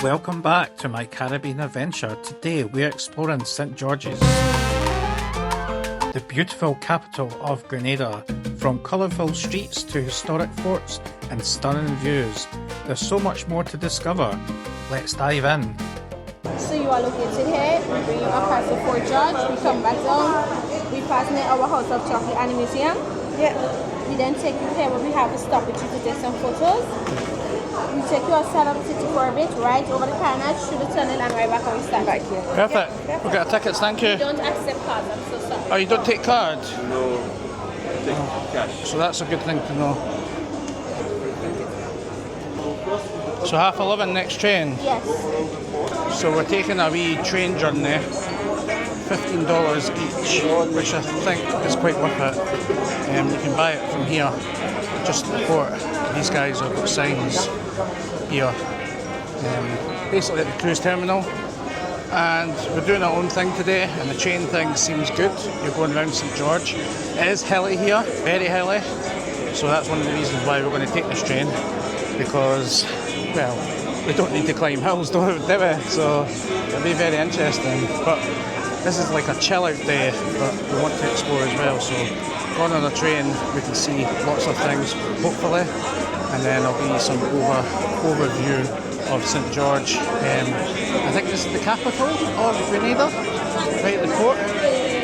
Welcome back to my Caribbean adventure. Today we're exploring St. George's, the beautiful capital of Grenada. From colourful streets to historic forts and stunning views, there's so much more to discover. Let's dive in. So you are located here, we bring you across the Fort George, we come back down, we pass near our House of Chocolate and Museum. Yeah. We then take you here where we have to stop with you to take some photos. We take you outside of the city for a bit, right over the canal, through the tunnel and right back when we start back here. Perfect. Yeah, We've got our tickets, thank you. We don't accept cards, I'm so sorry. Oh, you don't take cards? No, take cash. So that's a good thing to know. So 11:30 next train. Yes. So we're taking a wee train journey, $15 each, which I think is quite worth it. You can buy it from here, just at the port. These guys have got signs here, basically at the cruise terminal. And we're doing our own thing today, and the train thing seems good. You're going around St. George. It is hilly here, very hilly. So that's one of the reasons why we're going to take this train, because, well, we don't need to climb hills, do we? So it'll be very interesting. But this is like a chill out day, but we want to explore as well. So going on a train, we can see lots of things, hopefully. And then there'll be some overview of St. George. I think this is the capital of Grenada, right at the port,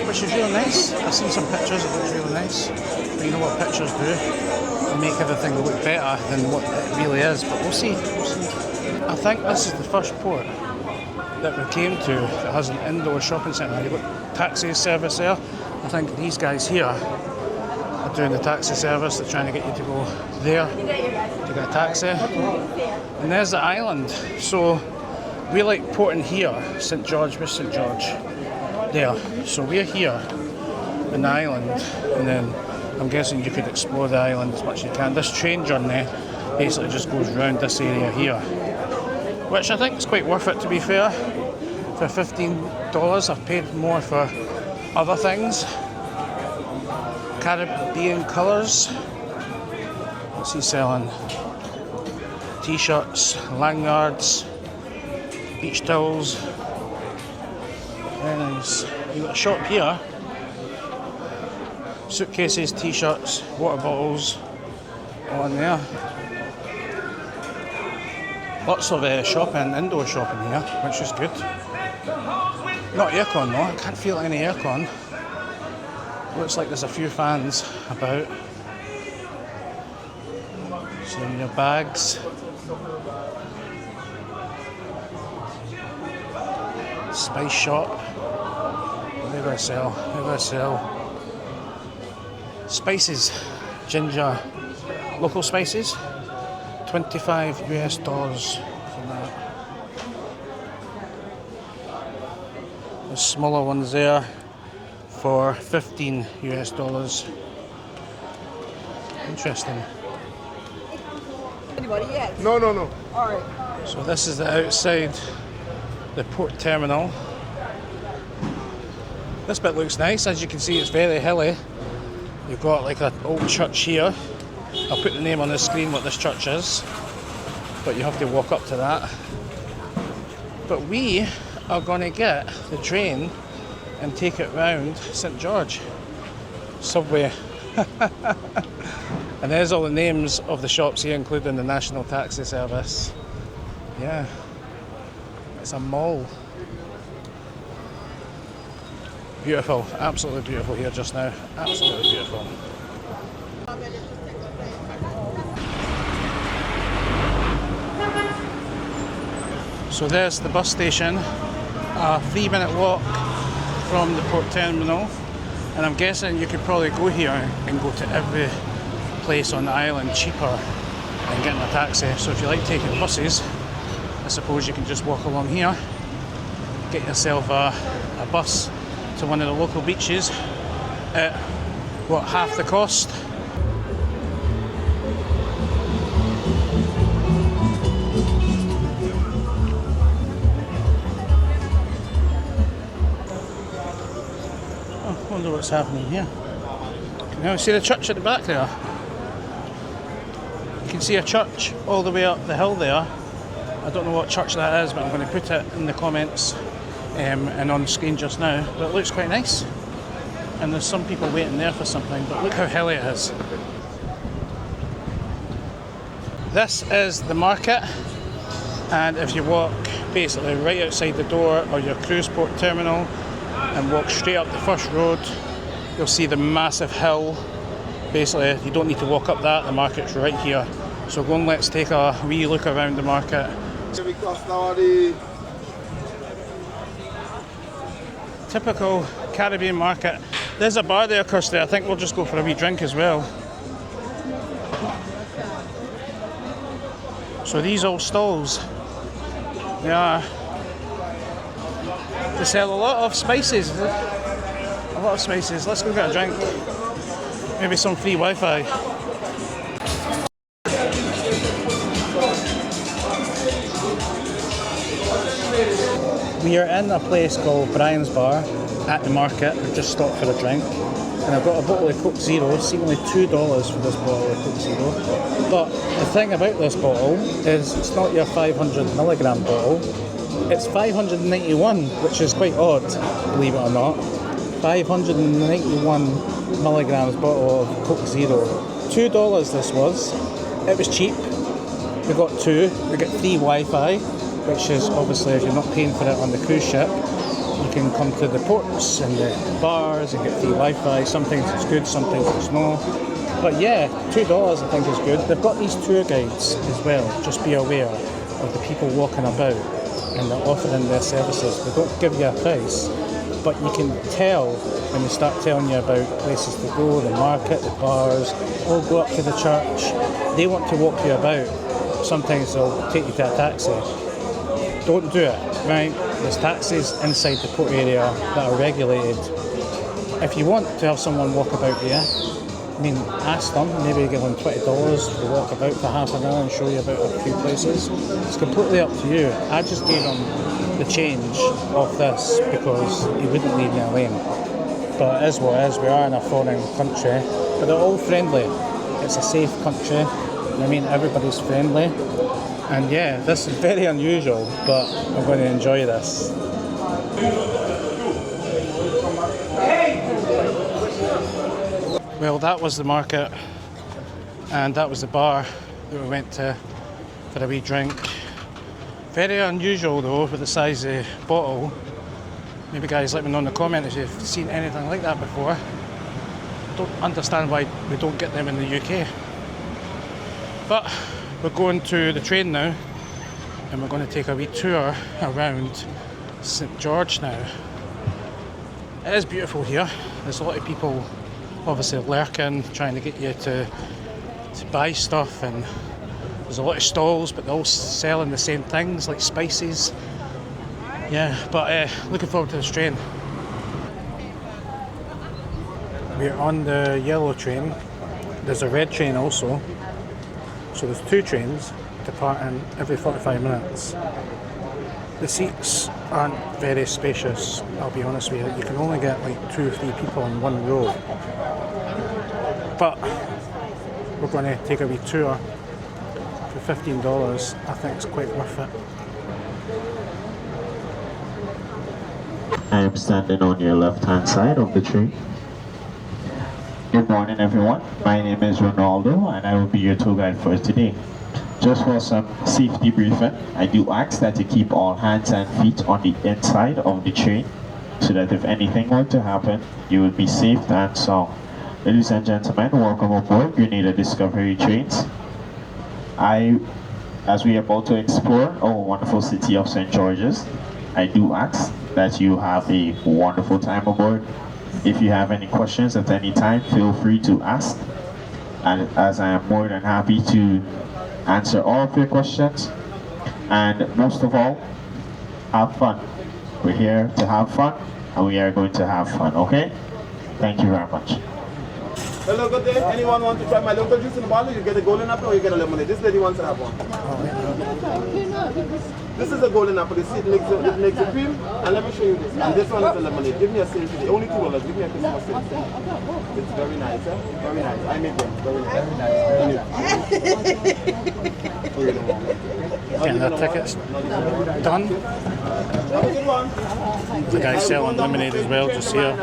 which is really nice. I've seen some pictures, it looks really nice. But you know what pictures do? They make everything look better than what it really is, but we'll see. I think this is the first port that we came to that has an indoor shopping centre. You've got taxi service there. I think these guys here are doing the taxi service. They're trying to get you to go there to get a taxi. And there's the island. So we like porting here, St. George with St. George. There. So we're here in the island, and then I'm guessing you could explore the island as much as you can. This train journey basically just goes around this area here, which I think is quite worth it, to be fair. For $15, I've paid more for other things. Caribbean colours. What's he selling? T-shirts, lanyards, beach towels. Very nice. You've got a shop here. Suitcases, T-shirts, water bottles, all in there. Lots of shopping, indoor shopping here, which is good. Not aircon though, I can't feel any aircon. Looks like there's a few fans about. So your bags. Spice shop. What are they going to sell? They're going to sell spices, ginger, local spices. $25 US for that. The smaller ones there for $15 US. Interesting. Anybody yet? No. Alright. So this is the outside the port terminal. This bit looks nice. As you can see, it's very hilly. You've got like an old church here. I'll put the name on the screen what this church is, but you have to walk up to that. But we are going to get the train and take it round St. George. Subway. And there's all the names of the shops here, including the National Taxi Service. Yeah, it's a mall. Beautiful, absolutely beautiful here just now. Absolutely beautiful. So there's the bus station, a 3-minute walk from the port terminal, and I'm guessing you could probably go here and go to every place on the island cheaper than getting a taxi. So if you like taking buses, I suppose you can just walk along here, get yourself a bus to one of the local beaches at, what, half the cost. I wonder what's happening here. Can you see the church at the back there? You can see a church all the way up the hill there. I don't know what church that is, but I'm going to put it in the comments and on the screen just now. But it looks quite nice. And there's some people waiting there for something, but look how hilly it is. This is the market, and if you walk basically right outside the door or your cruise port terminal and walk straight up the first road, you'll see the massive hill. Basically, you don't need to walk up that, the market's right here. So go and let's take a wee look around the market. Typical Caribbean market. There's a bar there, Kirsty. I think we'll just go for a wee drink as well. So these old stalls, they sell a lot of spices. A lot of spices. Let's go get a drink. Maybe some free Wi-Fi. We are in a place called Brian's Bar at the market. We've just stopped for a drink. And I've got a bottle of Coke Zero, seemingly $2 for this bottle of Coke Zero. But the thing about this bottle is it's not your 500mg bottle, it's 591, which is quite odd, believe it or not. 591 milligrams bottle of Coke Zero. $2 this was. It was cheap. We got two. We get free Wi-Fi, which is obviously if you're not paying for it on the cruise ship, you can come to the ports and the bars and get free Wi-Fi. Sometimes it's good, sometimes it's not. But yeah, $2 I think is good. They've got these tour guides as well. Just be aware of the people walking about and they're offering their services. They don't give you a price, but you can tell when they start telling you about places to go, the market, the bars, or go up to the church. They want to walk you about. Sometimes they'll take you to a taxi. Don't do it, right? There's taxis inside the port area that are regulated. If you want to have someone walk about you, I mean, ask them, maybe give them $20 to walk about for half an hour and show you about a few places. It's completely up to you. I just gave them the change of this because he wouldn't leave me alone. But it is what it is. We are in a foreign country, but they're all friendly. It's a safe country. I mean, everybody's friendly. And yeah, this is very unusual, but I'm going to enjoy this. Well, that was the market, and that was the bar that we went to for a wee drink. Very unusual though, with the size of the bottle. Maybe guys let me know in the comment if you've seen anything like that before. I don't understand why we don't get them in the UK. But we're going to the train now, and we're going to take a wee tour around St George now. It is beautiful here. There's a lot of people obviously lurking, trying to get you to buy stuff, and there's a lot of stalls, but they're all selling the same things like spices. Yeah, but looking forward to this train. We're on the yellow train. There's a red train also. So there's two trains departing every 45 minutes. The seats aren't very spacious, I'll be honest with you. You can only get like 2 or 3 people in one row. But we're going to take a wee tour for $15. I think it's quite worth it. I am standing on your left-hand side of the train. Good morning, everyone. My name is Ronaldo, and I will be your tour guide for today. Just for some safety briefing, I do ask that you keep all hands and feet on the inside of the train, so that if anything were to happen, you will be safe and sound. Ladies and gentlemen, welcome aboard Grenada Discovery Trains. As we are about to explore our wonderful city of St. George's, I do ask that you have a wonderful time aboard. If you have any questions at any time, feel free to ask. And as I am more than happy to answer all of your questions. And most of all, have fun. We're here to have fun, and we are going to have fun, okay? Thank you very much. Hello, good day. Anyone want to try my local juice in the bottle? You get a golden apple or you get a lemonade. This lady wants to have one. This is a golden apple. You see, it makes a cream. And let me show you this. And this one is a lemonade. Give me a sale today. Only $2. Give me a Christmas sale. It's very nice, eh? Very nice. I make them. Very nice. Very nice. Getting their tickets done. The guy selling lemonade as well, just here.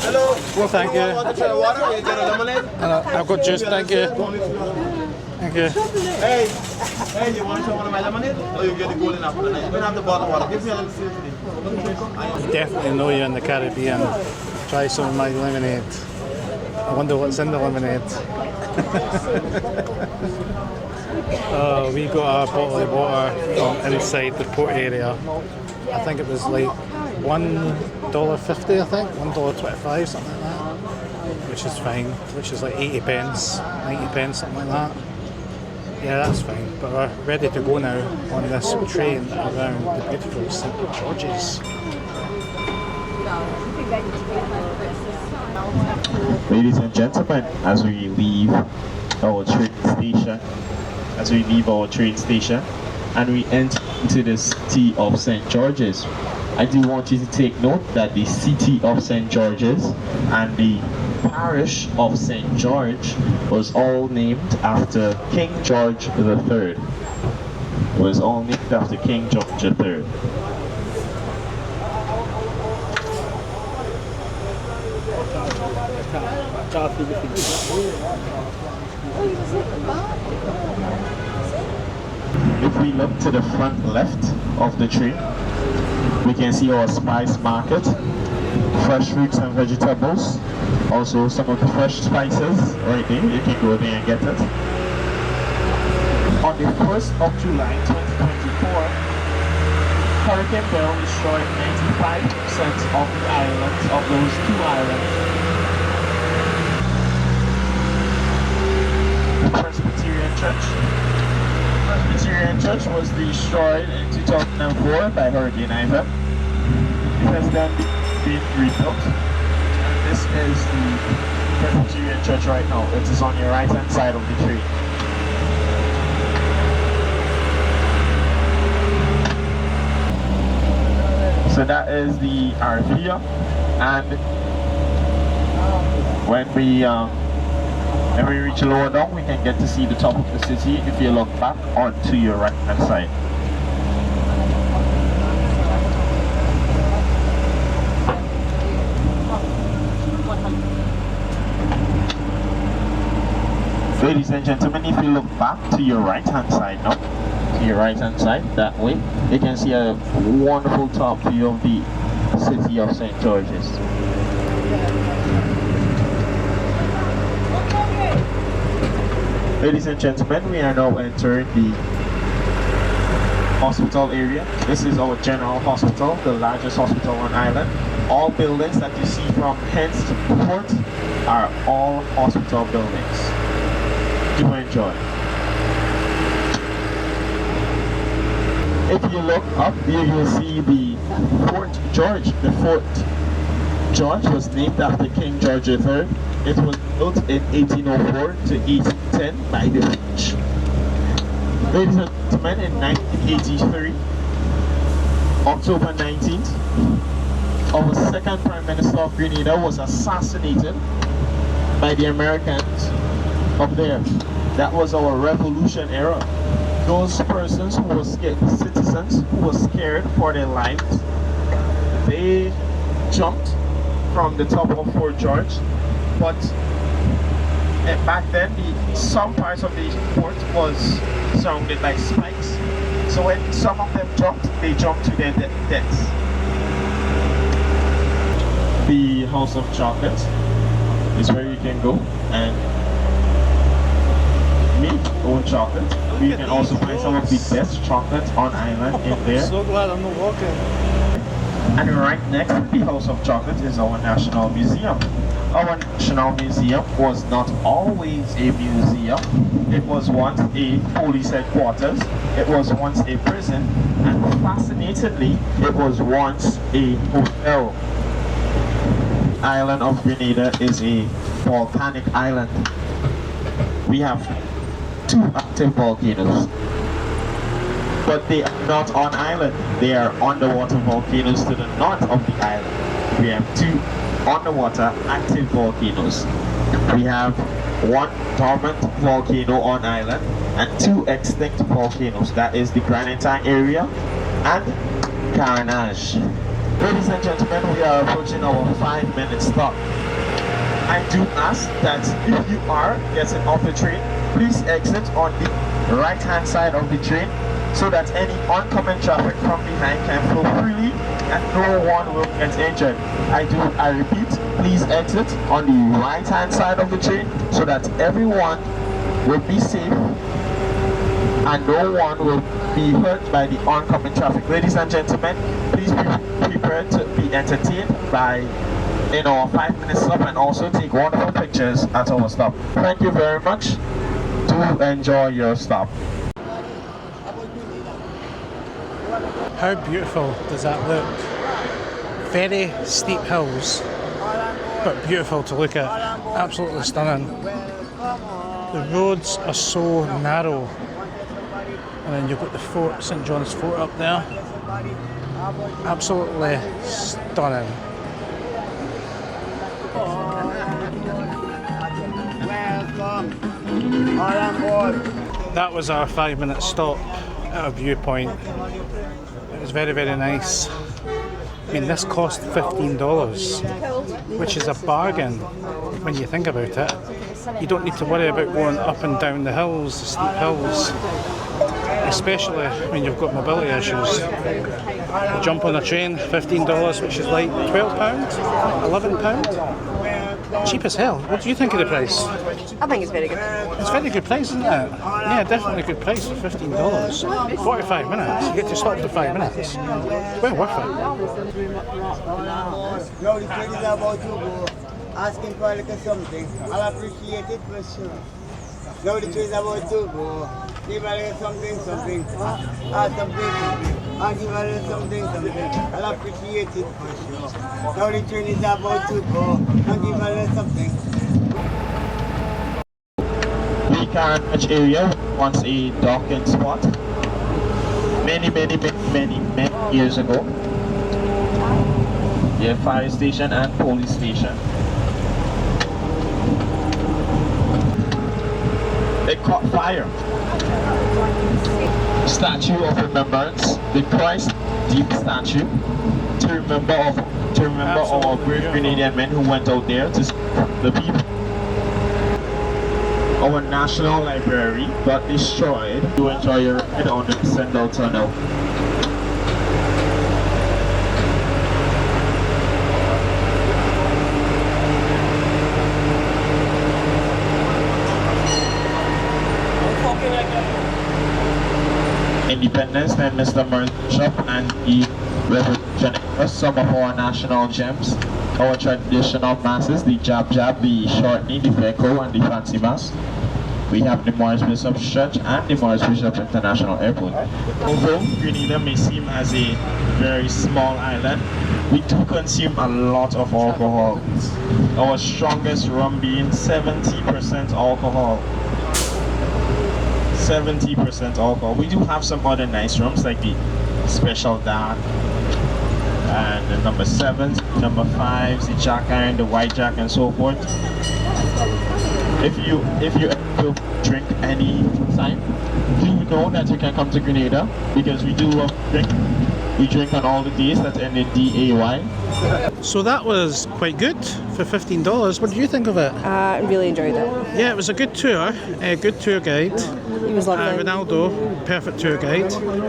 Hello. Well, thank you. Want to try water or you get a lemonade? I've got juice, thank you. Thank you. Hey, you want to try one of my lemonade? Or you get the golden apple? You can have the bottle water. Give me a little sale today. Definitely know you're in the Caribbean. Try some of my lemonade. I wonder what's in the lemonade. We got a bottle of water from inside the port area. I think it was like $1.50, I think, $1.25, something like that. Which is fine, which is like 80 pence, 90 pence, something like that. Yeah, that's fine. But we're ready to go now on this train around the beautiful St. George's. Ladies and gentlemen, as we leave our train station, and we enter into the city of St. George's, I do want you to take note that the city of St. George's and the parish of St. George was all named after King George III. It was all named after King George III. If we look to the front left of the train, we can see our spice market, fresh fruits and vegetables, also some of the fresh spices right there. You can go there and get it. On the 1st of July 2024, Hurricane Bell destroyed 95% of the islands, of those 2 islands. The Presbyterian Church was destroyed in 2004 by Hurricane Ivan. It has then been rebuilt. And this is the Presbyterian Church right now. It is on your right hand side of the tree. So that is the Arvia, and when we reach lower down, we can get to see the top of the city if you look back onto your right hand side. Ladies and gentlemen, if you look back to your right hand side now, that way, you can see a wonderful top view of the city of St. George's. Ladies and gentlemen, we are now entering the hospital area. This is our general hospital, the largest hospital on island. All buildings that you see from hence to port are all hospital buildings. Do enjoy. If you look up, you will see the Fort George. The Fort George was named after King George III. It was built in 1804 to 1810 by the French. Ladies and gentlemen, in 1983, October 19th, our second Prime Minister of Grenada was assassinated by the Americans up there. That was our revolution era. Those persons who were scared, citizens who were scared for their lives, they jumped from the top of Fort George, but back then some parts of the fort was surrounded by spikes. So when some of them jumped, they jumped to their deaths. The House of Chocolate is where you can go and make own chocolate. We can also find some of the best chocolate on island in there. So glad I'm not walking. And right next to the House of Chocolate is our National Museum. Our National Museum was not always a museum. It was once a police headquarters. It was once a prison. And fascinatingly, it was once a hotel. island of Grenada is a volcanic island. We have 2 active volcanoes, but they are not on island. They are underwater volcanoes to the north of the island. We have 2 underwater active volcanoes. We have 1 dormant volcano on island and 2 extinct volcanoes. That is the Grenada area and Carnage. Ladies and gentlemen, we are approaching our 5-minute stop. I do ask that if you are getting off the train, please exit on the right-hand side of the train so that any oncoming traffic from behind can flow freely and no one will get injured. I repeat, please exit on the right-hand side of the train so that everyone will be safe and no one will be hurt by the oncoming traffic. Ladies and gentlemen, please be prepared to be entertained by in our 5-minute stop and also take wonderful pictures at our stop. Thank you very much. Do enjoy your stop. How beautiful does that look? Very steep hills, but beautiful to look at. Absolutely stunning. The roads are so narrow. And then you've got the fort, St. John's Fort up there. Absolutely stunning. That was our 5-minute stop at a viewpoint. It was very, very nice. I mean, this cost $15, which is a bargain when you think about it. You don't need to worry about going up and down the hills, the steep hills, especially when you've got mobility issues. You jump on a train, $15, which is like £12, £11. Cheap as hell. What do you think of the price? I think it's very good. It's a very good price, isn't it? Yeah, definitely a good price for $15. 45 minutes. You get to stop for 5 minutes. It's well worth it. No, the train is about to go. Asking for a little something. I'll appreciate it for sure. Now the train is about to go. Give a little something. Something. I'll give a little something. I'll appreciate it for sure. Now the train is about to go. I'll give a little something. The Carnage area once a docking spot. Many years ago. Yeah, fire station and police station. It caught fire. Statue of Remembrance, the Christ Deep statue, to remember our brave Grenadian men who went out there to serve the people. Our National Library got destroyed. To enjoy your ride on the Sendal Tunnel. Independence and Mr. Mer's Shop and the Revolution, some of our national gems, our traditional masses, the jab, the shortney, the Feco and the fancy mass. We have the Morris Bishop Church and the Morris Bishop International Airport. Although Grenada may seem as a very small island, we do consume a lot of alcohol. Our strongest rum being 70% alcohol. 70% alcohol. We do have some other nice rums like the Special Dan and the number 7s, number 5s, the Jack Iron, the White Jack and so forth. If you ever drink any time, do know that you can come to Grenada because we do drink. We drink on all the days that end in DAY. So that was quite good for $15. What did you think of it? I really enjoyed it. Yeah, it was a good tour, a good tour guide. He was lovely. Ronaldo, perfect tour guide.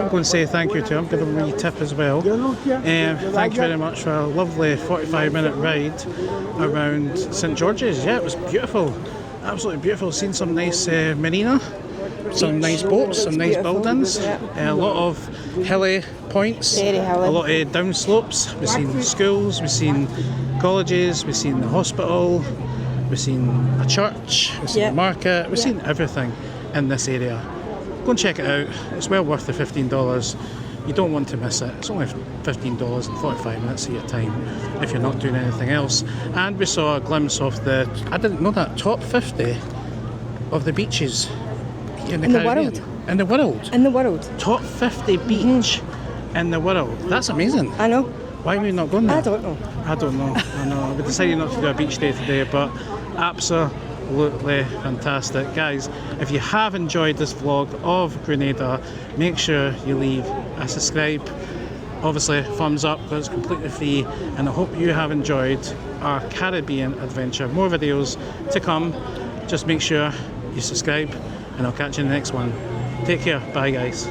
Go and say thank you to him, give him a wee tip as well. Thank you very much for a lovely 45-minute ride around St George's. Yeah, it was beautiful, absolutely beautiful. Seen some nice marina, some nice boats, some nice buildings, a lot of hilly points, a lot of down slopes. We've seen schools, we've seen colleges, we've seen the hospital, we've seen a church, we've seen a market, we've seen everything in this area. Go and check it out, it's well worth the $15. You don't want to miss it. It's only $15 and 45 minutes of your time if you're not doing anything else. And we saw a glimpse of the, I didn't know that, top 50 of the beaches in the Caribbean. world. In the world. In the world. Top 50 beach in the world. That's amazing. I know. Why are we not going there? I don't know. I don't know. I know. We decided not to do a beach day today, but absolutely fantastic. Guys, if you have enjoyed this vlog of Grenada, make sure you leave a subscribe. Obviously, thumbs up because it's completely free. And I hope you have enjoyed our Caribbean adventure. More videos to come. Just make sure you subscribe, and I'll catch you in the next one. Take care. Bye, guys.